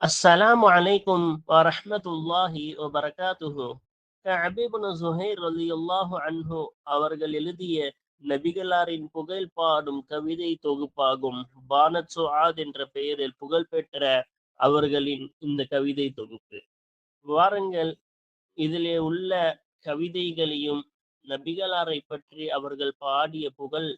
அஸ்ஸலாமு அலைக்கும் வரஹ்மத்துல்லாஹி வபரகாத்துஹு. கஅப் இப்னு ஸுஹைர் ரலியல்லாஹு அன்ஹு அவர்கள் எழுதிய நபிகளாரின் புகழ் பாடும் கவிதை தொகுப்பாகும். பானத் சுஆத் என்ற பெயரில் புகழ்பெற்ற அவர்களின் இந்த கவிதை தொகுப்பு. வாருங்கள், இதிலே உள்ள கவிதைகளையும் நபிகளாரைப் பற்றி அவர்கள் பாடிய புகழ்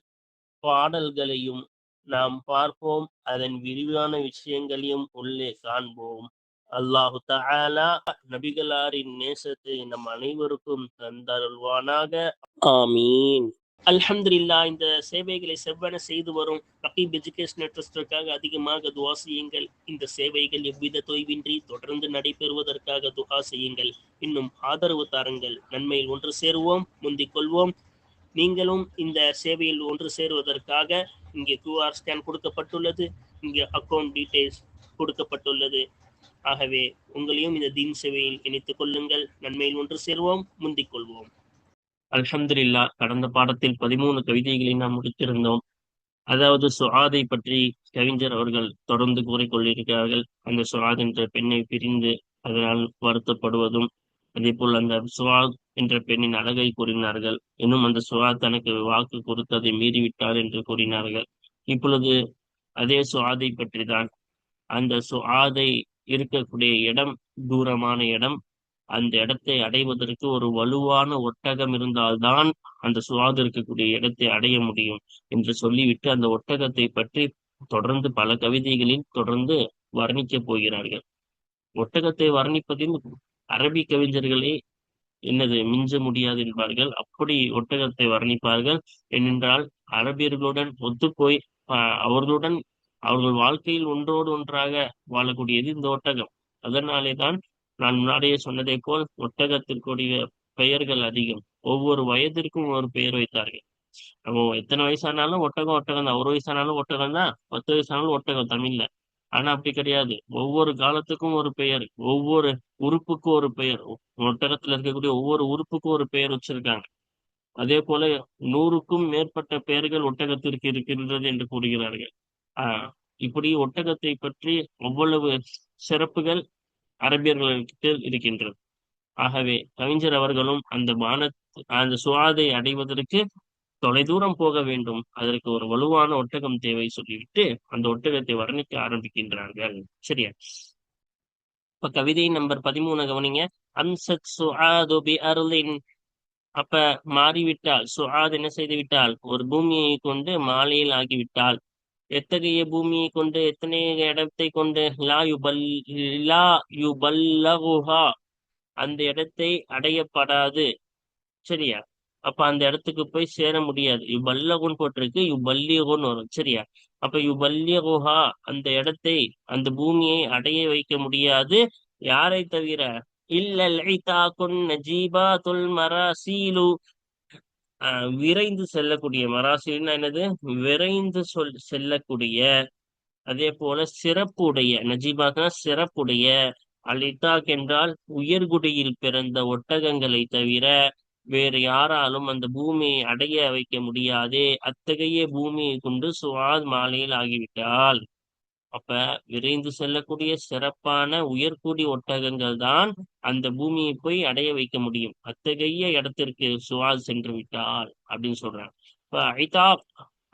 பாடல்களையும் நாம் பார்ப்போம். அதன் விரிவான விஷயங்களையும் உள்ளே காண்போம். அல்லாஹு தஆலா நபிகளாரின் நேசத்தை நம் அனைவருக்கும் தந்தருள்வானாக. ஆமீன். அல்ஹம்துலில்லாஹ். இந்த சேவைகளை செவ்வன செய்து வரும் ரகீப் எஜுகேஷனல் ட்ரஸ்டிற்காக அதிகமாக துஆ செய்யுங்கள். இந்த சேவைகள் எவ்வித தொய்வின்றி தொடர்ந்து நடைபெறுவதற்காக துஆ செய்யுங்கள். இன்னும் ஆதரவு தாருங்கள். நன்மையில் ஒன்று சேருவோம், முந்திக் கொள்வோம். நீங்களும் இந்த சேவையில் ஒன்று சேருவதற்காக இங்கே QR ஸ்கேன் கொடுக்கப்பட்டுள்ளது, இங்கே அக்கவுண்ட் டீடைல்ஸ் கொடுக்கப்பட்டுள்ளது. ஆகவே உங்களையும் இந்த தீன் சேவையில் இணைத்துக் கொள்ளுங்கள். நன்மையில் ஒன்று சேருவோம், முந்திக் கொள்வோம். அல்ஹம்துலில்லாஹ். கடந்த பாடத்தில் 13 கவிதைகளை நாம் முடித்திருந்தோம். அதாவது சுஆதை பற்றி கவிஞர் அவர்கள் தொடர்ந்து கூறிக்கொண்டிருக்கிறார்கள். அந்த சுஆத் என்ற பெண்ணை பிரிந்து அதனால் வருத்தப்படுவதும், அதே போல் அந்த சுஆத் என்ற பெண்ணின் அழகை கூறினார்கள். இன்னும் அந்த சுஆத் தனக்கு வாக்கு கொடுத்ததை மீறிவிட்டார் என்று கூறினார்கள். இப்பொழுது அதே சுஆதை பற்றி தான். அந்த சுஆதை இருக்கக்கூடிய இடம் தூரமான இடம். அந்த இடத்தை அடைவதற்கு ஒரு வலுவான ஒட்டகம் இருந்தால்தான் அந்த சுஆத் இருக்கக்கூடிய இடத்தை அடைய முடியும் என்று சொல்லிவிட்டு அந்த ஒட்டகத்தை பற்றி தொடர்ந்து பல கவிதைகளில் தொடர்ந்து வர்ணிக்கப் போகிறார்கள். ஒட்டகத்தை வர்ணிப்பதில் அரபி கவிஞர்களே என்னது மிஞ்ச முடியாது என்பார்கள். அப்படி ஒட்டகத்தை வர்ணிப்பார்கள். ஏனென்றால் அரபியர்களுடன் ஒத்துப்போய் அவர்களுடன் அவர்கள் வாழ்க்கையில் ஒன்றோடு ஒன்றாக வாழக்கூடியது இந்த ஒட்டகம். அதனாலே தான் நான் முன்னாடியே சொன்னதை போல் ஒட்டகத்திற்குரிய பெயர்கள் அதிகம். ஒவ்வொரு வயதிற்கும் ஒரு பெயர் வைத்தார்கள். நம்ம எத்தனை வயசானாலும் ஒட்டகம் ஒட்டகம் தான். 1 வயசானாலும் ஒட்டகம் தான், 10 வயசானாலும் ஒட்டகம் தமிழ்ல. ஆனா அப்படி கிடையாது. ஒவ்வொரு காலத்துக்கும் ஒரு பெயர், ஒவ்வொரு உறுப்புக்கும் ஒரு பெயர். ஒட்டகத்துல இருக்கக்கூடிய ஒவ்வொரு உறுப்புக்கும் ஒரு பெயர் வச்சிருக்காங்க. அதே போல 100க்கும் மேற்பட்ட பெயர்கள் ஒட்டகத்திற்கு இருக்கின்றது என்று கூறுகிறார்கள். ஆஹ் இப்படி ஒட்டகத்தை பற்றி அவ்வளவு சிறப்புகள் அரபியர்களுக்கு இருக்கின்றது. ஆகவே கவிஞர் அவர்களும் அந்த சுவாதை அடைவதற்கு தொலைதூரம் போக வேண்டும். அதற்கு ஒரு வலுவான ஒட்டகம் தேவை சொல்லிவிட்டு அந்த ஒட்டகத்தை வர்ணிக்க ஆரம்பிக்கின்றார்கள். சரியா? இப்ப கவிதை நம்பர் 13 கவனிங்க. அம்சத் சுஆது பி அர்லின். அப்ப மாறிவிட்டால் சுஆத் என்ன செய்து விட்டால் ஒரு பூமியை கொண்டு மாலையில் ஆகிவிட்டால். எத்தகைய பூமியை கொண்டு, எத்தனை இடத்தை கொண்டு? லா யுபல்லகுஹா. அந்த இடத்தை அடையப்படாது. சரியா? அப்ப அந்த இடத்துக்கு போய் சேர முடியாது. யுபல்லகுன்னு போட்டிருக்கு, யுபல்லிகுன்னு வரும். சரியா? அப்ப யுபல்லிகுஹா, அந்த இடத்தை, அந்த பூமியை அடைய வைக்க முடியாது. யாரை தவிர? இல்லல் ஐதாகுன் நஜீபாத்துல் மராசீலு. விரைந்து செல்லக்கூடிய, மராசீல்னா என்னது? விரைந்து செல்லக்கூடிய. அதே போல சிறப்புடைய, நஜீபாத்னா சிறப்புடைய. அல் இத்தாக் என்றால் உயர்குடியில் பிறந்த ஒட்டகங்களை தவிர வேறு யாராலும் அந்த பூமியை அடைய வைக்க முடியாதே. அத்தகைய பூமியை கொண்டு சுஆத் மாலையில் ஆகிவிட்டால். அப்ப விரைந்து செல்லக்கூடிய சிறப்பான உயர்குடி ஒட்டகங்கள் தான் அந்த பூமியை போய் அடைய வைக்க முடியும். அத்தகைய இடத்திற்கு சுஆத் சென்று விட்டால் அப்படின்னு சொல்றாங்க. இப்ப ஐதாக்,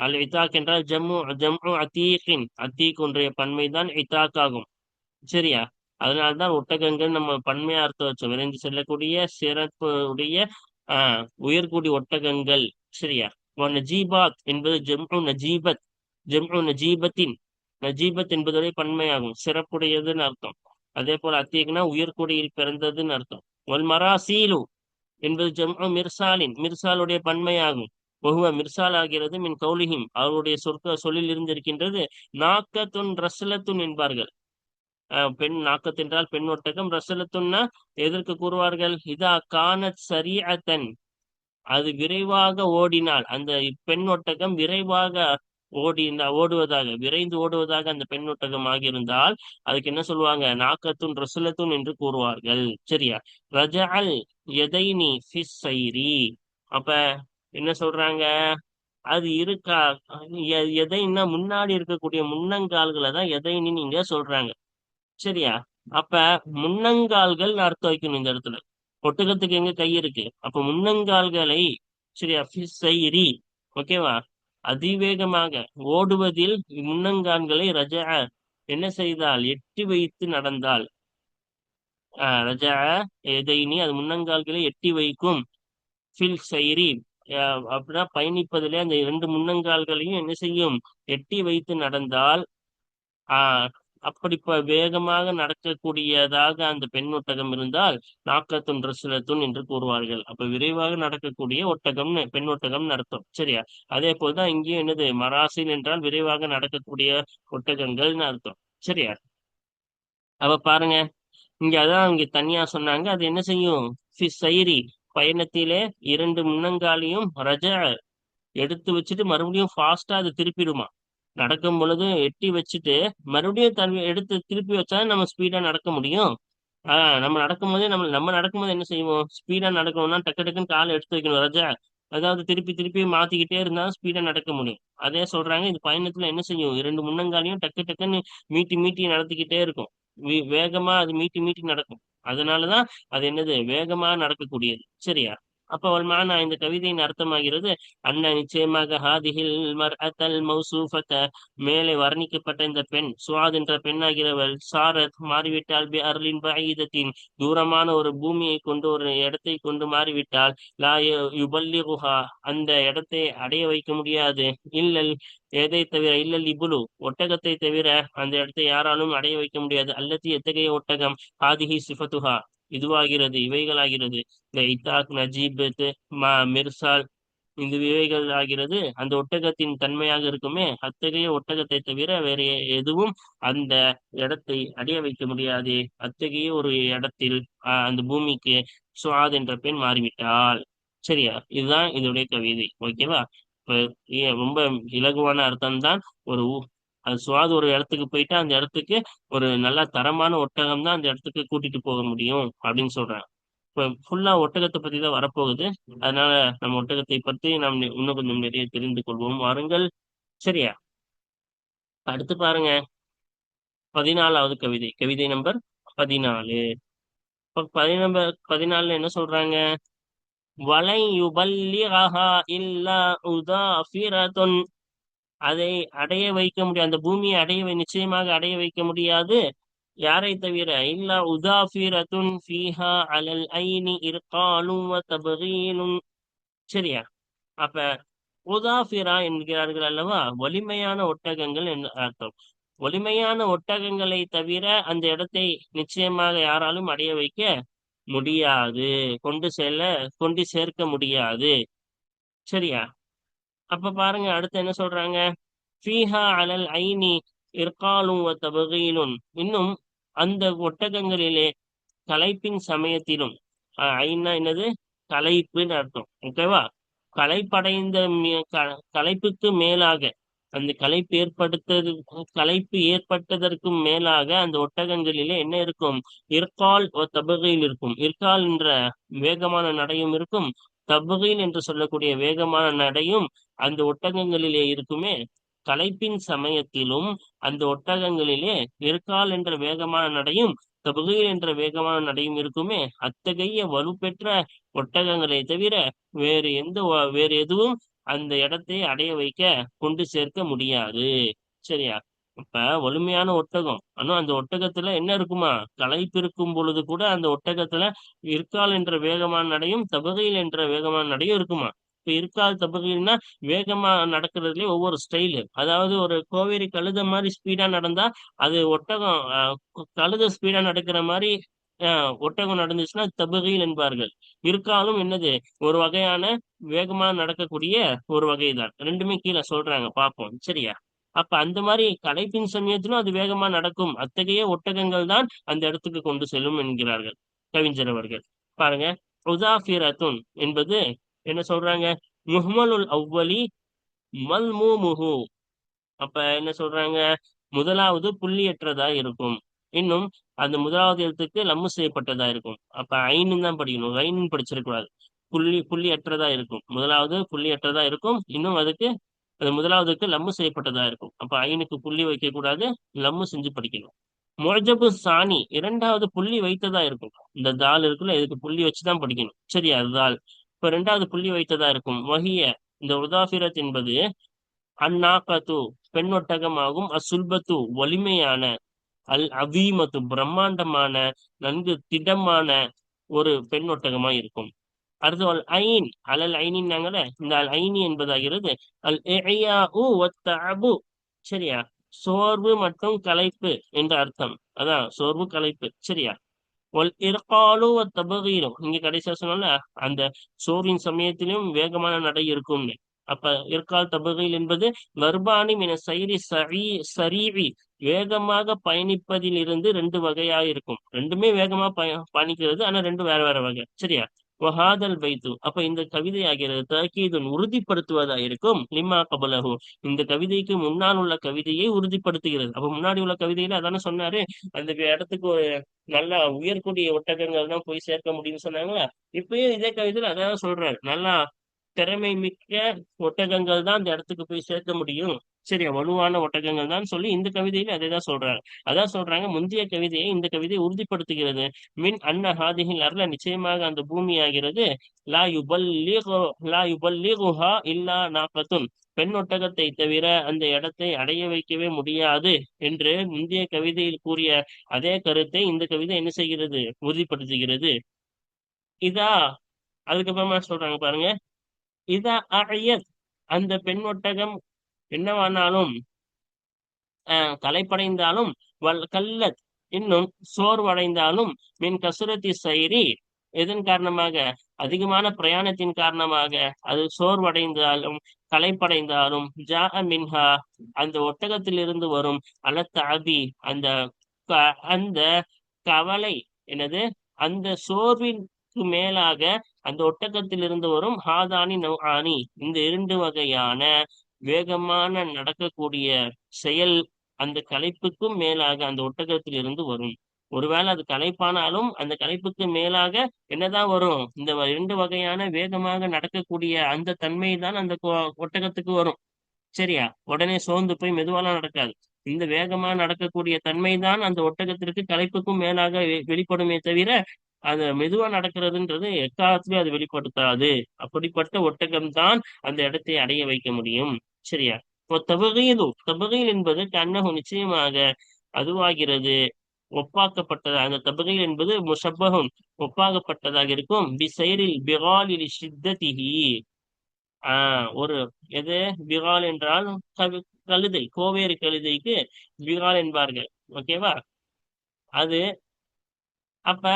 அல் இத்தாக் என்றால் ஜம்மு அத்தீக்கின். அத்தீக் ஒன்றைய பன்மைதான் இத்தாக் ஆகும். சரியா? அதனால்தான் ஒட்டகங்கள் நம்ம பன்மையா அர்த்தம் வச்சோம். விரைந்து செல்லக்கூடிய சிறப்பு உடைய உயர்குடி ஒட்டகங்கள். சரியா? நஜீபாத் என்பது ஜம்உ நஜீபத். ஜம்உ நஜீபத்தின். நஜீபத் என்பதுடைய பன்மையாகும், சிறப்புடையதுன்னு அர்த்தம். அதே போல அத்தீக்னா உயர்குடியில் பிறந்ததுன்னு அர்த்தம். ஒல் மராசீலு என்பது ஜம்உ மிர்சாலின். மிர்சாலுடைய பன்மையாகும். மிர்சால் ஆகிறது மின் கௌலிஹிம், அவருடைய சொல்லில் இருந்து இருக்கின்றது. நாக்கத்துன் ரஸ்லத்துன் என்பார்கள். பெண் நாக்கத் என்றால் பெண் ஒட்டகம். ரசலத்துன்னா எதற்கு கூறுவார்கள்? இதா கானத் சரீஅத்தன், அது விரைவாக ஓடினால், அந்த பெண் ஒட்டகம் விரைவாக ஓடுவதாக, விரைந்து ஓடுவதாக அந்த பெண் ஒட்டகம் ஆகியிருந்தால் அதுக்கு என்ன சொல்லுவாங்க? நாக்கத்துன் ரசுலத்துன் என்று கூறுவார்கள். சரியா? ரஜஅல் எதைனி ஃபிஸ் சைரி. அப்ப என்ன சொல்றாங்க? அது இருக்கா? எதைன்னா முன்னாடி இருக்கக்கூடிய முன்னங்கால்களை தான் எதைன்னு நீங்க சொல்றாங்க. சரியா? அப்ப முன்னங்கால்கள் அர்த்தம் வைக்கணும் இந்த இடத்துல. ஒட்டகத்துக்கு எங்க கை இருக்கு? அப்ப முன்னங்கால்களை, சரியா, ஃபிஸ்ஸைரி, ஓகேவா, அதிவேகமாக ஓடுவதில் முன்னங்கால்களை ரஜா, என்ன செய்தால், எட்டி வைத்து நடந்தால். ரஜா எதைனி, அது முன்னங்கால்களை எட்டி வைக்கும். ஃபில் சைரி, அப்படின்னா பயணிப்பதிலே அந்த இரண்டு முன்னங்கால்களையும் என்ன செய்யும், எட்டி வைத்து நடந்தால். ஆஹ் அப்படி வேகமாக நடக்கக்கூடியதாக அந்த பெண் ஒட்டகம் இருந்தால் நாக்கத்துன் ரசுலத்துன் என்று கூறுவார்கள். அப்ப விரைவாக நடக்கக்கூடிய ஒட்டகம்னு, பெண் ஒட்டகம்னு அர்த்தம். சரியா? அதே போல்தான் இங்கேயும் என்னது, மராசில் என்றால் விரைவாக நடக்கக்கூடிய ஒட்டகங்கள்னு அர்த்தம். சரியா? அப்ப பாருங்க, இங்க அதான் இங்க தனியா சொன்னாங்க. அது என்ன செய்யும், சைரி, பயணத்திலே இரண்டு முன்னங்காலையும் ரஜ, எடுத்து வச்சுட்டு மறுபடியும் ஃபாஸ்டா அது திருப்பிடுமா. நடக்கும் பொழுது எட்டி வச்சுட்டு மறுபடியும் எடுத்து திருப்பி வச்சா நம்ம ஸ்பீடா நடக்க முடியும். நம்ம நடக்கும்போதே நம்ம நடக்கும்போது என்ன செய்வோம், ஸ்பீடா நடக்கணும்னா டக்கு டக்குன்னு காலை எடுத்து வைக்கணும் ராஜா. அதாவது திருப்பி திருப்பி மாத்திக்கிட்டே இருந்தா ஸ்பீடா நடக்க முடியும். அதே சொல்றாங்க, இது பயணத்துல என்ன செய்யும், இரண்டு முன்னங்காலையும் டக்கு டக்குன்னு மீட்டி மீட்டி நடத்திக்கிட்டே இருக்கும். வேகமா அது மீட்டி மீட்டி நடக்கும். அதனாலதான் அது என்னது, வேகமா நடக்கக்கூடியது. சரியா? அப்ப வல்மானா, இந்த கவிதையின் அர்த்தமாகிறது, அண்ணா நிச்சயமாக ஹாதிஹில் மர்அத்தல் மௌசூஃபத, மேலே வர்ணிக்கப்பட்ட இந்த பெண், சுவாத் என்ற பெண்ணாகிறவள், சாரத் மாறிவிட்டால், பி அர்லின் பஈதத்தின், தூரமான ஒரு பூமியை கொண்டு, ஒரு இடத்தை கொண்டு மாறிவிட்டால், லா யுபல்லிகுஹா, அந்த இடத்தை அடைய வைக்க முடியாது, இல்லல், எதை தவிர, இல்லல் இபுலு, ஒட்டகத்தை தவிர அந்த இடத்தை யாராலும் அடைய வைக்க முடியாது. அல்லது எத்தகைய ஒட்டகம், ஹாதிஹி சிஃபத்துஹா, இதுவாகிறது, இவைகளாகிறது, இந்த இத்தாக், நஜீப், மிர்சால், இந்த இவைகள் ஆகிறது அந்த ஒட்டகத்தின் தன்மையாக இருக்குமே. அத்தகைய ஒட்டகத்தை தவிர வேற எதுவும் அந்த இடத்தை அடைய வைக்க முடியாது. அத்தகைய ஒரு இடத்தில் அந்த பூமிக்கு சுவாத் என்ற பெண் மாறிவிட்டாள். சரியா? இதுதான் இதோடைய கவிதை. ஓகேவா? இப்ப ரொம்ப இலகுவான அர்த்தம் தான். ஒரு அது சுவாது ஒரு இடத்துக்கு போயிட்டா அந்த இடத்துக்கு ஒரு நல்ல தரமான ஒட்டகம் தான் அந்த இடத்துக்கு கூட்டிட்டு போக முடியும் அப்படின்னு சொல்றாங்க. இப்ப ஃபுல்லா ஒட்டகத்தை பத்தி தான் வரப்போகுது. அதனால நம்ம ஒட்டகத்தை பற்றி நாம் இன்னும் கொஞ்சம் நிறைய தெரிந்து கொள்வோம், வாருங்கள். சரியா? அடுத்து பாருங்க, 14வது கவிதை, கவிதை நம்பர் 14. இப்ப 14 என்ன சொல்றாங்க, வலை யுபல்லிகஹா இல்லா உதாஃபிரத்துன், அதை அடைய வைக்க முடியாது, அந்த பூமியை நிச்சயமாக அடைய வைக்க முடியாது. யாரை தவிர, இல்லா உதாஃபிரத்துன் ஃபீஹா அலல் ஐனி இர்காலும் வ தபகீனும். சரியா? அப்ப உதாஃபிரா என்கிறார்கள் அல்லவா, வலிமையான ஒட்டகங்கள் என்று அர்த்தம். வலிமையான ஒட்டகங்களை தவிர அந்த இடத்தை நிச்சயமாக யாராலும் அடைய வைக்க முடியாது, கொண்டு சேர்க்க முடியாது. சரியா? அப்ப பாருங்க, அடுத்து என்ன சொல்றாங்க, ஃபீஹா அலல் ஐனி இர்காலும் வ தபகீலும், இன்னும் அந்த ஒட்டகங்களிலே களைப்பின் சமயத்திலும், ஐன்னா என்னது, களைப்புன்னு அர்த்தம். ஓகேவா? களைப்படைந்த களைப்புக்கு மேலாக, அந்த களைப்பு ஏற்பட்டதற்கும் மேலாக அந்த ஒட்டகங்களிலே என்ன இருக்கும், இர்கால் தபகையில் இருக்கும். இர்கால் என்ற வேகமான நடையும் இருக்கும், தபகையில் என்று சொல்லக்கூடிய வேகமான நடையும் அந்த ஒட்டகங்களிலே இருக்குமே. களைப்பின் சமயத்திலும் அந்த ஒட்டகங்களிலே இர்கால் என்ற வேகமான நடையும் தபகையில் என்ற வேகமான நடையும் இருக்குமே. அத்தகைய வலுப்பெற்ற ஒட்டகங்களை தவிர வேறு எதுவும் அந்த இடத்தை அடைய வைக்க, கொண்டு சேர்க்க முடியாது. சரியா? இப்ப வலிமையான ஒட்டகம், ஆனா அந்த ஒட்டகத்துல என்ன இருக்குமா, களைப்பு இருக்கும் பொழுது கூட அந்த ஒட்டகத்துல இருக்கால் என்ற வேகமான நடையும் தபகையில் என்ற வேகமான நடையும் இருக்குமா. இப்ப இருக்கால் தபகையில்னா வேகமா நடக்கிறதுலயே ஒவ்வொரு ஸ்டைலு. அதாவது ஒரு கோவேரி கழுத மாதிரி ஸ்பீடா நடந்தா அது ஒட்டகம், கழுத ஸ்பீடா நடக்கிற மாதிரி ஒட்டகம் நடந்துச்சுன்னா தபகையில் என்பார்கள். இருக்காலும் என்னது, ஒரு வகையான வேகமா நடக்கக்கூடிய ஒரு வகைதான். ரெண்டுமே கீழே சொல்றாங்க, பார்ப்போம். சரியா? அப்ப அந்த மாதிரி களைப்பின் சமயத்திலும் அது வேகமா நடக்கும். அத்தகைய ஒட்டகங்கள் தான் அந்த இடத்துக்கு கொண்டு செல்லும் என்கிறார்கள் கவிஞர் அவர்கள். பாருங்க, உதாஃபிரத்துன் என்பது என்ன சொல்றாங்க, முஹ்மலுல் அவ்வலி மல்மூமுஹு. அப்ப என்ன சொல்றாங்க, முதலாவது புள்ளியற்றதா இருக்கும். இன்னும் அந்த முதலாவது எழுத்துக்கு லம்மு செய்யப்பட்டதா இருக்கும். அப்ப ஐன்னு தான் படிக்கணும், ரைன்னு படிச்சிடக்கூடாது. புள்ளி அற்றதா இருக்கும். முதலாவது புள்ளி அற்றதா இருக்கும். இன்னும் அதுக்கு, அது முதலாவதுக்கு லம்மு செய்யப்பட்டதா இருக்கும். அப்ப ஐனுக்கு புள்ளி வைக்க கூடாது, லம்மு செஞ்சு படிக்கணும். முஅஜபு சானி இரண்டாவது புள்ளி வைத்ததா இருக்கும். இந்த தால் இருக்குல்ல, இதுக்கு புள்ளி வச்சுதான் படிக்கணும். சரியா, தால். இப்ப ரெண்டாவது புள்ளி வைத்ததா இருக்கும். வஹிய, இந்த உதாஃபிரத் என்பது அந்நாகத்து பெண் ஒட்டகமாகும். அசுல்பத்து வலிமையான, அல் அவீமத்து பிரம்மாண்டமான, நன்கு திடமான ஒரு பெண் ஒட்டகமா இருக்கும். அடுத்து அல் ஐன், அலல் ஐனின்னாங்கல்ல, இந்த அல் ஐனி என்பதாகிறது அல் இஅயாஉ வத்தஅபு. சரியா, சோர்வு மற்றும் களைப்பு என்ற அர்த்தம். அதான் சோர்வு களைப்பு. சரியா. ஒல் இர்காலு வத்தபகீரு, இங்க கடைசியா சொன்னோம்ல, அந்த சோர்வின் சமயத்திலும் வேகமான நடை இருக்கும்னு. அப்ப இர்கால் தபகீல் என்பது வர்பானி மின சைரி சரீவி, வேகமாக பயணிப்பதில் இருந்து ரெண்டு வகையா இருக்கும். ரெண்டுமே வேகமா பயணிக்கிறது, ஆனா ரெண்டு வேற வேற வகை. சரியா. வஹாதல் பைத்து, அப்ப இந்த கவிதை ஆகிறது தக்கீதுன் உறுதிப்படுத்துவதா இருக்கும். லிமா கபலஹு, இந்த கவிதைக்கு முன்னால் உள்ள கவிதையை உறுதிப்படுத்துகிறது. அப்ப முன்னாடி உள்ள கவிதையில அதானே சொன்னாரு, அந்த இடத்துக்கு ஒரு நல்லா உயர்கூடிய ஒட்டகங்கள் தான் போய் சேர்க்க முடியும்னு சொன்னாங்களா. இப்பயும் இதே கவிதையில அதான் சொல்றாரு, நல்லா திறமை மிக்க ஒட்டகங்கள் தான் அந்த இடத்துக்கு போய் சேர்க்க முடியும். சரியா, வலுவான ஒட்டகங்கள் தான் சொல்லி இந்த கவிதையில அதை தான் சொல்றாங்க. அதான் சொல்றாங்க, முந்தைய கவிதையை இந்த கவிதை உறுதிப்படுத்துகிறது. மின் அன்ன ஹாதிஹில் அருள, நிச்சயமாக அந்த பூமி ஆகிறது லா யுபல்லிகு லா யுபல்லிகுஹா இல்லா நாகத்துன், பெண் ஒட்டகத்தை தவிர அந்த இடத்தை அடைய வைக்கவே முடியாது என்று முந்தைய கவிதையில் கூறிய அதே கருத்தை இந்த கவிதை என்ன செய்கிறது, உறுதிப்படுத்துகிறது. இதா, அதுக்கப்புறமா சொல்றாங்க பாருங்க, இதா அயத், அந்த பெண் ஒட்டகம் என்னவானாலும் களைப்படைந்தாலும், கல்லத், இன்னும் சோர்வடைந்தாலும், மின் கசுரத்தி சைரி, எதன் காரணமாக, அதிகமான பிரயாணத்தின் காரணமாக அது சோர்வடைந்தாலும் களைப்படைந்தாலும், ஜா மின்ஹா, அந்த ஒட்டகத்திலிருந்து வரும் அலத்தாபி, அந்த அந்த கவலை, எனது அந்த சோர்விற்கு மேலாக அந்த ஒட்டகத்திலிருந்து வரும் ஹாதானி நௌஆனி, இந்த இரண்டு வகையான வேகமான நடக்கக்கூடிய செயல், அந்த களைப்புக்கும் மேலாக அந்த ஒட்டகத்தில் இருந்து வரும். ஒருவேளை அது களைப்பானாலும் அந்த களைப்புக்கு மேலாக என்னதான் வரும், இந்த இரண்டு வகையான வேகமாக நடக்கக்கூடிய அந்த தன்மை தான் அந்த ஒட்டகத்துக்கு வரும். சரியா, உடனே சோர்ந்து போய் மெதுவாலாம் நடக்காது. இந்த வேகமா நடக்கக்கூடிய தன்மை தான் அந்த ஒட்டகத்திற்கு களைப்புக்கும் மேலாக வெளிப்படுமே தவிர, அந்த மெதுவா நடக்கிறதுன்றது எக்காலத்திலயும் அது வெளிப்படுத்தாது. அப்படிப்பட்ட ஒட்டகம் தான் அந்த இடத்தை அடைய வைக்க முடியும். சரியா. இப்போ தபகீல் என்பது கண்ணகு, நிச்சயமாக அதுவாகிறது, ஒப்பாக்கப்பட்டதா. அந்த தபகீல் என்பது முஷப்பகும், ஒப்பாகப்பட்டதாக இருக்கும். பிசைரில் பிகாலில் ஷித்ததிஹி, ஒரு எது, பிகால் என்றால் கழுதை, கோவேறு கழுதைக்கு பிகால் என்பார்கள். ஓகேவா. அது அப்ப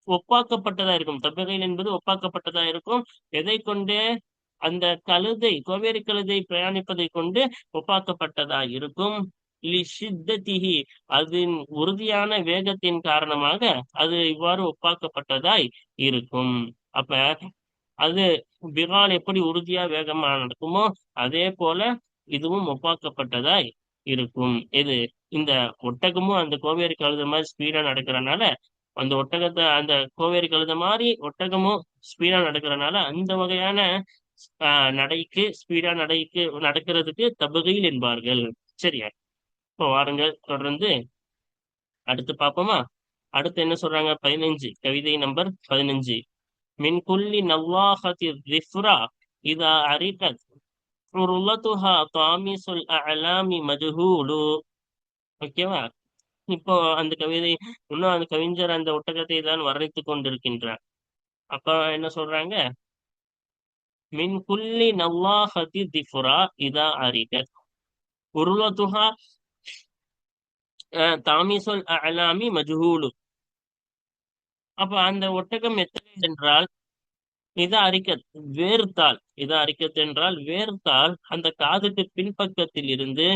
ஒப்பாக்கப்பட்டதா இருக்கும். தபகைல் என்பது ஒப்பாக்கப்பட்டதா இருக்கும். எதை கொண்டு, அந்த கழுதை, கோவேறு கழுதை பிரயாணிப்பதை கொண்டு ஒப்பாக்கப்பட்டதா இருக்கும். லிஷித்ததிஹி, அதன் உறுதியான வேகத்தின் காரணமாக அது இவ்வாறு ஒப்பாக்கப்பட்டதாய் இருக்கும். அப்ப அது பிகால் எப்படி உறுதியா வேகமா நடக்குமோ அதே போல இதுவும் ஒப்பாக்கப்பட்டதாய் இருக்கும். இது இந்த ஒட்டகமும் அந்த கோவேரி கழுத மாதிரி ஸ்பீடா நடக்கிறனால, அந்த ஒட்டகத்தை அந்த கோவேரி கழுத மாதிரி ஒட்டகமும் ஸ்பீடா நடக்கிறனால அந்த வகையான நடைக்கு, ஸ்பீடா நடைக்கு நடக்கிறதுக்கு தபுகைல் என்பார்கள். சரியா. இப்போ வாருங்கள் தொடர்ந்து அடுத்து பார்ப்போமா. அடுத்து என்ன சொல்றாங்க, 15, கவிதை நம்பர் 15. மின் குல்லி நவாஹதி ரிஃப்ரா இதா அரிகத் உருளத்துஹா தாமிசுல் அலாமி மஜ்ஹூலு. ஓகேவா. இப்போ அந்த கவிதை, இன்னும் அந்த கவிஞர் அந்த ஒட்டகத்தை தான் வர்ணித்து கொண்டிருக்கின்றார். அப்ப என்ன சொல்றாங்க, மின் குல்லி நவாஹதி திஃப்ரா இதா அரிகத் உருளத்துஹா தாமிசுல் அலாமி மஜ்ஹூலு. அப்ப அந்த ஒட்டகம் எத்தனை என்றால், இத அறிக்கத், வேர்த்தால், இத அறிக்கத் என்றால் வேர்த்தால் அந்த காதுக்கு பின்பக்கத்தில் இருந்து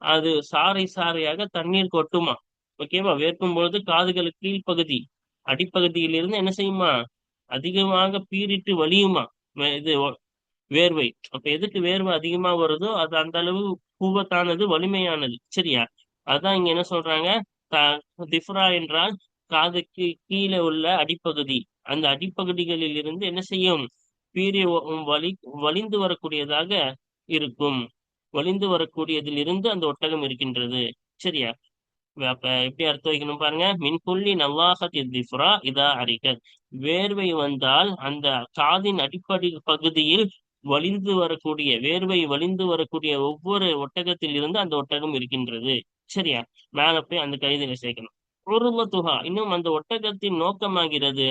அது சாறை சாறையாக தண்ணீர் கொட்டுமா. ஓகேவா. வேர்க்கும் பொழுது காதுகளுக்கு கீழ்ப்பகுதி, அடிப்பகுதியில் இருந்து என்ன செய்யுமா, அதிகமாக பீறிட்டு வலியுமா இது வேர்வை. அப்ப எதுக்கு வேர்வை அதிகமா வருதோ அது அந்த அளவு கூவத்தானது, வலிமையானது. சரியா. அதான் இங்க என்ன சொல்றாங்க, திஃப்ரா என்றால் காதுக்கு கீழே உள்ள அடிப்பகுதி, அந்த அடிப்பகுதிகளில் இருந்து என்ன செய்யும், பீறி வலிந்து வரக்கூடியதாக இருக்கும். வலிந்து வரக்கூடியதில் இருந்து அந்த ஒட்டகம் இருக்கின்றது. சரியா. அப்ப எப்படி அர்த்தம் வைக்கணும் பாருங்க. மின்குள்ளி நல்லாஹத் திஃப்ரா இதா அரிக்கத். வேர்வை வந்தால் அந்த காதின் அடிப்படை பகுதியில் வலிந்து வரக்கூடிய வேர்வை வலிந்து வரக்கூடிய ஒவ்வொரு ஒட்டகத்தில் இருந்து அந்த ஒட்டகம் இருக்கின்றது. சரியா? மேல போய் அந்த கைதில சேர்க்கணும். உருவத்துஹா, இன்னும் அந்த ஒட்டகத்தின் நோக்கமாகிறது,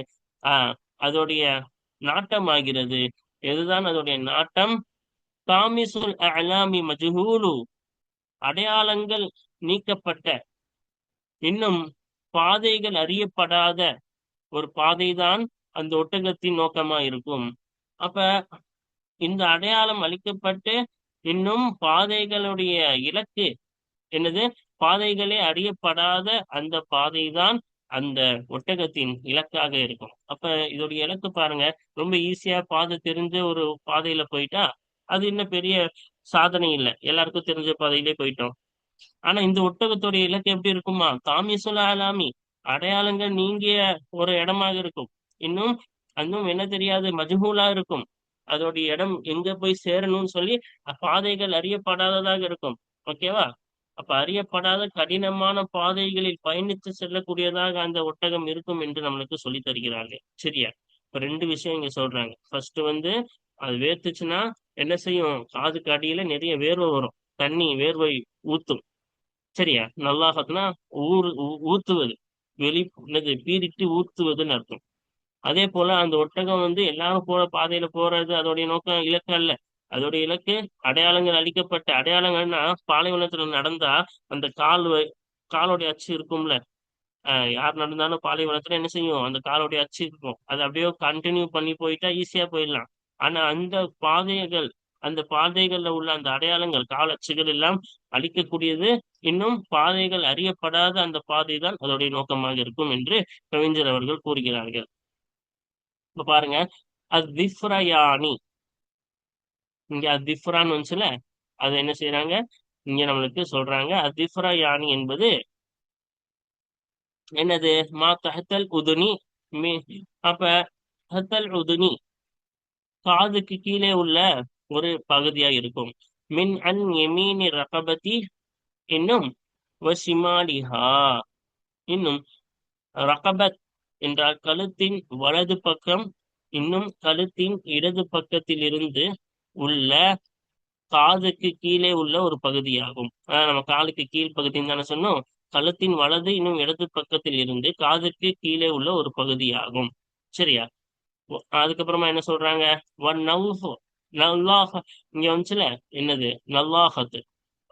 அதோடைய நாட்டமாகிறது. எதுதான் அதோடைய நாட்டம்? தாமிசுல் அலாமி மஜ்ஹூலு, அடையாளங்கள் நீக்கப்பட்ட, இன்னும் பாதைகள் அறியப்படாத ஒரு பாதைதான் அந்த ஒட்டகத்தின் நோக்கமா இருக்கும். அப்ப இந்த அடையாளம் அளிக்கப்பட்டு இன்னும் பாதைகளுடைய இலக்கு என்னது? பாதைகளே அறியப்படாத அந்த பாதைதான் அந்த ஒட்டகத்தின் இலக்காக இருக்கும். அப்ப இதோடைய இலக்கு பாருங்க, ரொம்ப ஈஸியா பாதை தெரிஞ்ச ஒரு பாதையில போயிட்டா அது இன்னும் பெரிய சாதனை இல்லை, எல்லாருக்கும் தெரிஞ்ச பாதையிலே போயிட்டோம். ஆனா இந்த ஒட்டகத்துடைய இலக்கு எப்படி இருக்குமா? தாமிசுல் ஆலாமி, அடையாளங்கள் நீங்கிய ஒரு இடமாக இருக்கும். இன்னும் இன்னும் என்ன தெரியாது, மஜ்ஹூலா இருக்கும். அதோடைய இடம் எங்க போய் சேரணும்னு சொல்லி பாதைகள் அறியப்படாததாக இருக்கும். ஓகேவா? அப்ப அறியப்படாத கடினமான பாதைகளில் பயணித்து செல்லக்கூடியதாக அந்த ஒட்டகம் இருக்கும் என்று நம்மளுக்கு சொல்லி தருகிறார்கள். சரியா? இப்ப ரெண்டு விஷயம் இங்க சொல்றாங்க. ஃபர்ஸ்ட் அது வேர்த்துச்சுன்னா என்ன செய்யும்? காதுக்கு அடியில நிறைய வேர்வை வரும், தண்ணி வேர்வை ஊத்தும். சரியா? நல்லாகத்னா ஊத்துவது, வெளி என்னது பீரிட்டு ஊத்துவதுன்னு அர்த்தம். அதே போல அந்த ஒட்டகம் எல்லாரும் போற பாதையில போறது அதோடைய நோக்கம் இலக்கு அல்ல. அதோடைய இலக்கு அடையாளங்கள் அளிக்கப்பட்ட அடையாளங்கள்னா, பாலைவனத்துல நடந்தா அந்த காலோடைய அச்சு இருக்கும்ல. யார் நடந்தாலும் பாலைவனத்துல என்ன செய்யும்? அந்த காலோடைய அச்சு இருக்கும். அது அப்படியே கண்டினியூ பண்ணி போயிட்டா ஈஸியா போயிடலாம். ஆனா அந்த பாதைகள் அந்த பாதைகள்ல உள்ள அந்த அடையாளங்கள் கால அச்சுகள் எல்லாம் அழிக்கக்கூடியது. இன்னும் பாதைகள் அறியப்படாத அந்த பாதை தான் அதோடைய நோக்கமாக இருக்கும் என்று கவிஞர் அவர்கள் கூறுகிறார்கள். இப்ப பாருங்க, அத்திஃப்ரயானி, இங்க அத்திஃப்ரான்னு வந்துச்சுல, அது என்ன செய்யறாங்க இங்க நம்மளுக்கு சொல்றாங்க. அத்திஃப்ரயானி என்பது என்னது? மா தஹத்தல் உதுனி, அப்ப தஹத்தல் உதுனி காதுக்கு கீழே உள்ள ஒரு பகுதியா இருக்கும். மின் அன் எமீனி ரகபதி, இன்னும் வசிமாலிஹா, இன்னும் ரகபத் என்றால் கழுத்தின் வலது பக்கம், இன்னும் கழுத்தின் இடது பக்கத்தில் இருந்து உள்ள காதுக்கு கீழே உள்ள ஒரு பகுதியாகும். நம்ம காலுக்கு கீழ் பகுதின்னு தானே சொன்னோம். கழுத்தின் வலது இன்னும் இடது பக்கத்தில் இருந்து காதுக்கு கீழே உள்ள ஒரு பகுதியாகும். சரியா? அதுக்கப்புறமா என்ன சொல்றாங்க? நல்லாஹ், இங்க வந்துச்சுல என்னது? நல்லாஹத்து.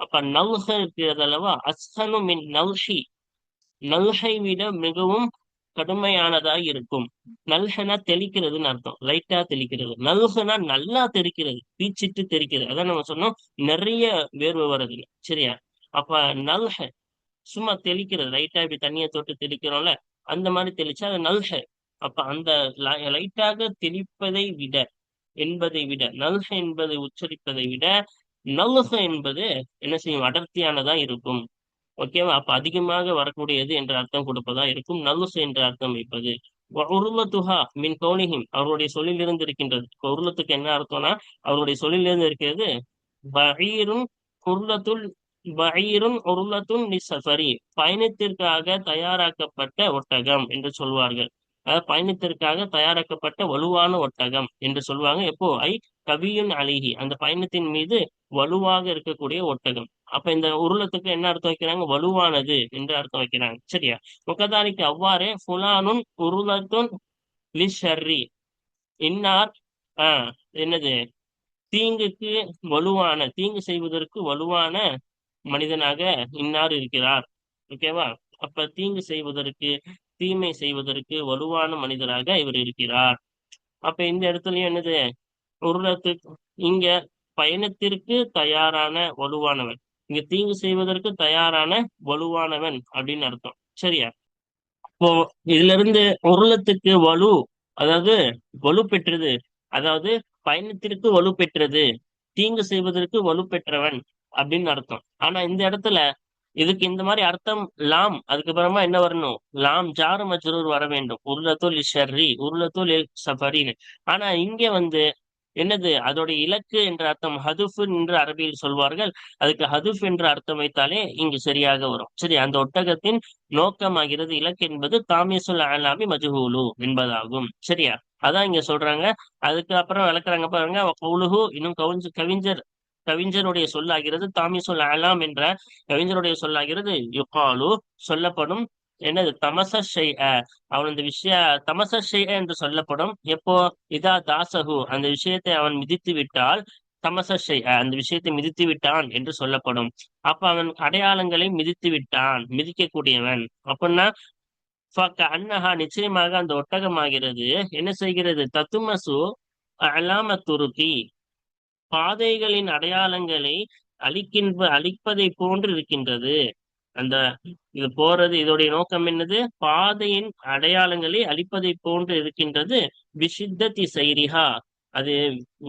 அப்ப நல்ஹ இருக்கிறது அல்லவா, அஸ்ஹனு மின் நல்ஹி, நல்ஹை விட மிகவும் கடுமையானதாக இருக்கும். நல்ஹனா தெளிக்கிறதுன்னு அர்த்தம், லைட்டா தெளிக்கிறது. நல்ஹனா நல்லா தெளிக்கிறது, பீச்சிட்டு தெளிக்கிறது. அதான் நம்ம சொன்னோம், நிறைய வேர்வை வர்றது. சரியா? அப்ப நல்ஹ சும்மா தெளிக்கிறது, லைட்டா இப்படி தண்ணியை தொட்டு தெளிக்கிறோம்ல, அந்த மாதிரி தெளிச்சா அது நல்ஹ. அப்ப அந்த லைட்டாக தெளிப்பதை விட என்பதை விட, நல்ஹ என்பதை உச்சரிப்பதை விட நல்ஹ என்பது என்ன செய்யும்? அடர்த்தியானதா இருக்கும். ஓகேவா? அப்ப அதிகமாக வரக்கூடியது என்ற அர்த்தம் கொடுப்பதா இருக்கும் நல்ஹ என்ற அர்த்தம் வைப்பது. உருளத்துஹா மின் கௌனிஹிம், அவருடைய சொல்லிலிருந்து இருக்கின்றது. உருளத்துக்கு என்ன அர்த்தம்னா, அவருடைய சொல்லிலிருந்து இருக்கிறது. பஈரும் குர்லத்துல் பஈரும் உருளத்துன் லிஸ்ஸஃபரி, பயணத்திற்காக தயாராக்கப்பட்ட ஒட்டகம் என்று சொல்வார்கள். பயணத்திற்காக தயாராக்கப்பட்ட வலுவான ஒட்டகம் என்று சொல்லுவாங்க. எப்போ? கவியுன் அலிஹி, அந்த பயணத்தின் மீது வலுவாக இருக்கக்கூடிய ஒட்டகம். அப்ப இந்த உருளத்துக்கு என்ன அர்த்தம் வைக்கிறாங்க? வலுவானது என்று அர்த்தம் வைக்கிறாங்க. சரியா? முகதாரிக்கு அவ்வாறே ஃபுலானுன் உருளத்துன் லிஷர்ரி, இன்னார் என்னது? தீங்குக்கு வலுவான, தீங்கு செய்வதற்கு வலுவான மனிதனாக இன்னார் இருக்கிறார். ஓகேவா? அப்ப தீங்கு செய்வதற்கு, தீமை செய்வதற்கு வலுவான மனிதராக இவர் இருக்கிறார். அப்ப இந்த இடத்துலயும் என்னது? உருளத்துக்கு இங்க பயணத்திற்கு தயாரான வலுவானவன், இங்க தீங்கு செய்வதற்கு தயாரான வலுவானவன் அப்படின்னு அர்த்தம். சரியா? இப்போ இதுல இருந்து உருளத்துக்கு வலு, அதாவது வலு பெற்றது, அதாவது பயணத்திற்கு வலு பெற்றது, தீங்கு செய்வதற்கு வலு பெற்றவன் அப்படின்னு அர்த்தம். ஆனா இந்த இடத்துல இதுக்கு இந்த மாதிரி அர்த்தம் லாம், அதுக்கப்புறமா என்ன வரணும்? லாம் ஜாரு மஜ்ரூர் வர வேண்டும். உருளத்துல் ஷர்ரி, உருளத்துல் சஃபரின்னு. ஆனா இங்க என்னது அதோடைய இலக்கு என்ற அர்த்தம் ஹதுஃப் என்று அரபியில் சொல்வார்கள். அதுக்கு ஹதுஃப் என்ற அர்த்தம் வைத்தாலே இங்கு சரியாக வரும். சரி, அந்த ஒட்டகத்தின் நோக்கமாகிறது, இலக்கு என்பது தாமிசுல் அலாமி மஜ்ஹூலு என்பதாகும். சரியா? அதான் இங்க சொல்றாங்க. அதுக்கு அப்புறம் விளக்குறாங்க பாருங்க. கவுலுஹு இன்னும் கவிஞர் கவிஞருடைய சொல்லாகிறது. தாமிசுல் அலாம் என்ற கவிஞருடைய சொல்லாகிறது. யுகாலு சொல்லப்படும். என்னது தமச ஷைஅ, அவன் இந்த தமச ஷைஅ என்று சொல்லப்படும். எப்போ? இதா தாசகு, அந்த விஷயத்தை அவன் மிதித்து விட்டால், தமச ஷைஅ அந்த விஷயத்தை மிதித்து விட்டான் என்று சொல்லப்படும். அப்ப அவன் அடையாளங்களை மிதித்து விட்டான், மிதிக்கக்கூடியவன் அப்படின்னா அன்னஹா நிச்சயமாக அந்த ஒட்டகமாகிறது என்ன செய்கிறது? தத்துமசு அலாம துருக்கி, பாதைகளின் அடையாளங்களை அழிப்பதை போன்று இருக்கின்றது. அந்த இது போறது இதோடைய நோக்கம் என்னது? பாதையின் அடையாளங்களை அழிப்பதை போன்று இருக்கின்றது. விஷித்தத்தி சைரிஹா, அது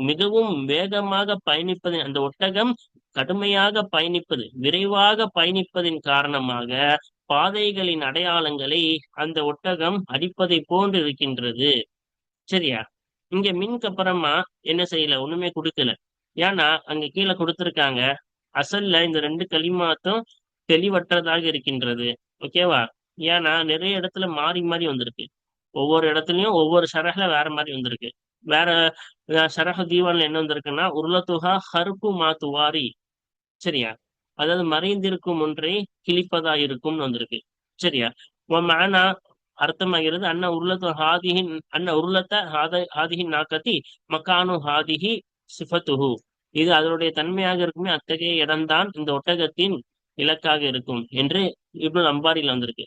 மிகவும் வேகமாக பயணிப்பது, அந்த ஒட்டகம் கடுமையாக பயணிப்பது, விரைவாக பயணிப்பதின் காரணமாக பாதைகளின் அடையாளங்களை அந்த ஒட்டகம் அடிப்பதை போன்று இருக்கின்றது. சரியா? இங்க மின்க்கு அப்புறமா என்ன செய்யல, ஒண்ணுமே கொடுக்கல. ஏன்னா அங்க கீழே கொடுத்திருக்காங்க, அசல்ல இந்த ரெண்டு கலிமாத்தும் தெளிவற்றதாக இருக்கின்றது. ஓகேவா? ஏன்னா நிறைய இடத்துல மாறி மாறி வந்திருக்கு. ஒவ்வொரு இடத்துலயும் ஒவ்வொரு ஷரஹ்ல வேற மாதிரி வந்திருக்கு. வேற ஷரஹ் தீவான்ல என்ன வந்திருக்குன்னா, உருளத்துஹா ஹருப்பு மாத்துவாரி. சரியா? அதாவது மறைந்திருக்கும் ஒன்றை கிழிப்பதா இருக்கும்னு வந்திருக்கு. சரியா? மானா அர்த்தமாகிறது அன்ன உருளத்த ஹாதிஹின் நாக்கத்தி மக்கானு ஹாதிஹி சிஃபத்துஹு, இது அதனுடைய தன்மையாக இருக்குமே, அத்தகைய இடம்தான் இந்த ஒட்டகத்தின் இலக்காக இருக்கும் என்று இப்னுல் அம்பாரில வந்திருக்கு.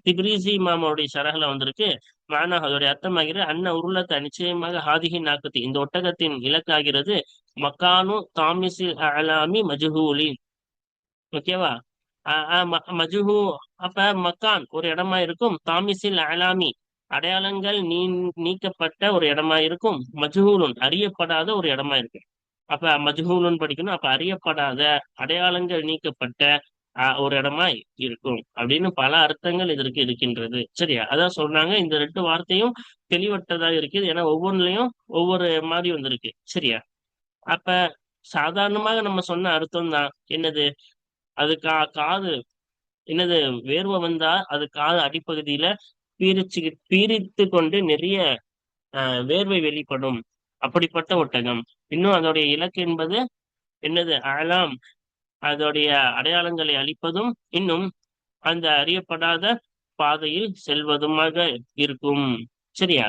திப்ரீசி இமாமுடைய ஷரஹ்ல வந்திருக்கு. மானா அதோடைய அர்த்தமாகிறது அன்ன உருளத்த, நிச்சயமாக ஹாதிஹி நாக்கத்தி இந்த ஒட்டகத்தின் இலக்காகிறது மக்கானு தாமிசில் அலாமி மஜ்ஹூலின். ஓகேவா? மஜ்ஹூ அப்ப மக்கான் ஒரு இடமா இருக்கும், தாமிசில் அலாமி அடையாளங்கள் நீக்கப்பட்ட ஒரு இடமா இருக்கும், மஜ்ஹூலுன் அறியப்படாத ஒரு இடமா இருக்கு. அப்ப மஜ்ஹூலுன் படிக்கணும். அப்ப அறியப்படாத, அடையாளங்கள் நீக்கப்பட்ட ஒரு இடமா இருக்கும் அப்படின்னு பல அர்த்தங்கள் இதற்கு இருக்கின்றது. சரியா? அதான் சொல்றாங்க, இந்த ரெண்டு வார்த்தையும் தெளிவற்றதாக இருக்குது. ஏன்னா ஒவ்வொன்றுலயும் ஒவ்வொரு மாதிரி வந்திருக்கு. சரியா? அப்ப சாதாரணமாக நம்ம சொன்ன அர்த்தம் தான் என்னது, அது காது என்னது, வேர்வை வந்தா அது காது அடிப்பகுதியில பீரித்து கொண்டு நிறைய வேர்வை வெளிப்படும், அப்படிப்பட்ட ஒட்டகம். இன்னும் அதோடைய இலக்கு என்பது என்னது? அலாம், அதோடைய அடையாளங்களை அழிப்பதும், இன்னும் அந்த அறியப்படாத பாதையில் செல்வதுமாக இருக்கும். சரியா?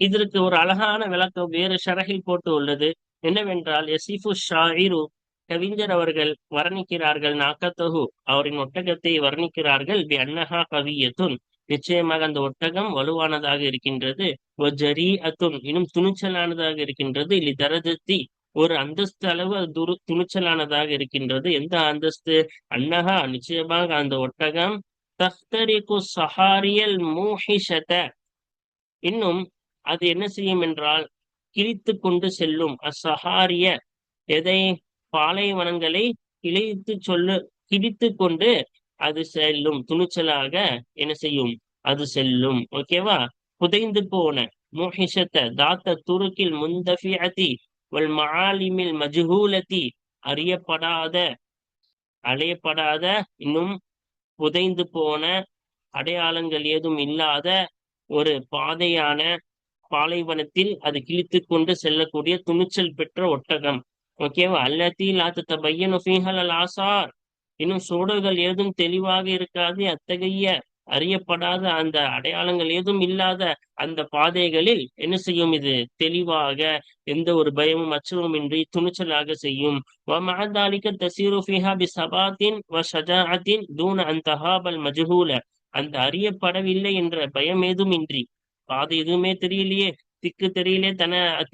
இதற்கு ஒரு அழகான விளக்கம் வேறு ஷரஹில் போட்டு உள்ளது. என்னவென்றால், எசிஃபு ஷாயிரு, கவிஞர் அவர்கள் வர்ணிக்கிறார்கள், நாக்கத்தகு அவரின் ஒட்டகத்தை வர்ணிக்கிறார்கள், பி அன்னஹா கவியத்துன் நிச்சயமாக அந்த ஒட்டகம் வலுவானதாக இருக்கின்றது, ஜரி அத்துன் இன்னும் துணிச்சலானதாக இருக்கின்றது, இல்லி தரஜத்தி ஒரு அந்தஸ்து அளவு அது துணிச்சலானதாக இருக்கின்றது. எந்த அந்தஸ்து? அன்னஹா நிச்சயமாக அந்த ஒட்டகம் தஹ்தரிகு சஹாரியல் மூஹிஷத, இன்னும் அது என்ன செய்யும் என்றால் கிழித்து கொண்டு செல்லும். அசஹாரிய எதை? பாலைவனங்களை கிழித்து கொண்டு அது செல்லும், துணிச்சலாக என்ன செய்யும்? அது செல்லும். ஓகேவா? புதைந்து போன மூஹிஷத்த தாத்த துருக்கில் முந்தஃபிஅதி வல் மஆலிமில் மஜ்ஹூலதி, அறியப்படாத, அடையப்படாத, இன்னும் புதைந்து போன, அடையாளங்கள் ஏதும் இல்லாத ஒரு பாலைவனத்தில் அது கிழித்து கொண்டு செல்லக்கூடிய துணிச்சல் பெற்ற ஒட்டகம். ஓகேவா? அல்லத்தி லாத்த பையனு ஃபீஹல் ஆசார், இன்னும் சூழல்கள் ஏதும் தெளிவாக இருக்காது, அத்தகைய அறியப்படாத அந்த அடையாளங்கள் ஏதும் இல்லாத அந்த பாதைகளில் என்ன செய்யும்? இது தெளிவாக எந்த ஒரு பயமும் அச்சமும் இன்றி துணிச்சலாக செய்யும். அந்த அறியப்படவில்லை என்ற பயம் ஏதும் இன்றி, பாதை எதுவுமே தெரியலையே, திக்கு தெரியலையே,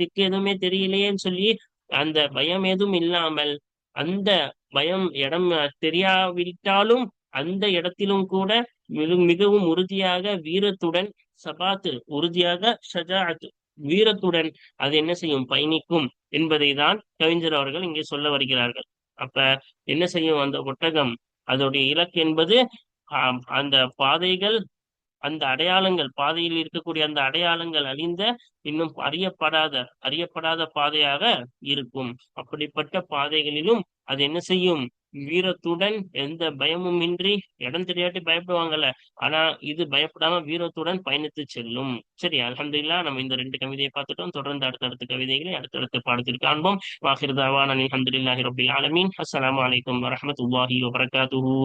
திக்கு எதுவுமே தெரியலையேன்னு சொல்லி அந்த பயம் எதுவும் இல்லாமல், அந்த பயம் இடம் தெரியாவிட்டாலும் அந்த இடத்திலும் கூட மிகவும் உறுதியாக வீரத்துடன், சபாத்து உறுதியாக, ஷஜாஅத் வீரத்துடன் அது என்ன செய்யும்? பயணிக்கும் என்பதை தான் கவிஞர் அவர்கள் இங்கே சொல்ல வருகிறார்கள். அப்ப என்ன செய்யும் அந்த ஒட்டகம்? அதோடைய இலக்கு என்பது அந்த பாதைகள் அந்த அடையாளங்கள், பாதையில் இருக்கக்கூடிய அந்த அடையாளங்கள் அழிந்த, இன்னும் அறியப்படாத பாதையாக இருக்கும். அப்படிப்பட்ட பாதைகளிலும் அது என்ன செய்யும்? வீரத்துடன், எந்த பயமும் இன்றி, இடம் தெரியாட்டி பயப்படுவாங்கல்ல, ஆனா இது பயப்படாம வீரத்துடன் பயணித்து செல்லும். சரி, அல்ஹம்துலில்லாஹ், நம்ம இந்த 2 கவிதையை பார்த்துட்டோம். தொடர்ந்து அடுத்தடுத்த கவிதைகளை அடுத்தடுத்த பாடத்தில் காண்போம். வாஹிர் தாவானா அல்ஹம்துலில்லாஹி ரப்பில் ஆலமீன். அஸ்ஸலாமு அலைக்கும் வரஹ்மத்துல்லாஹி வபரகாத்துஹு.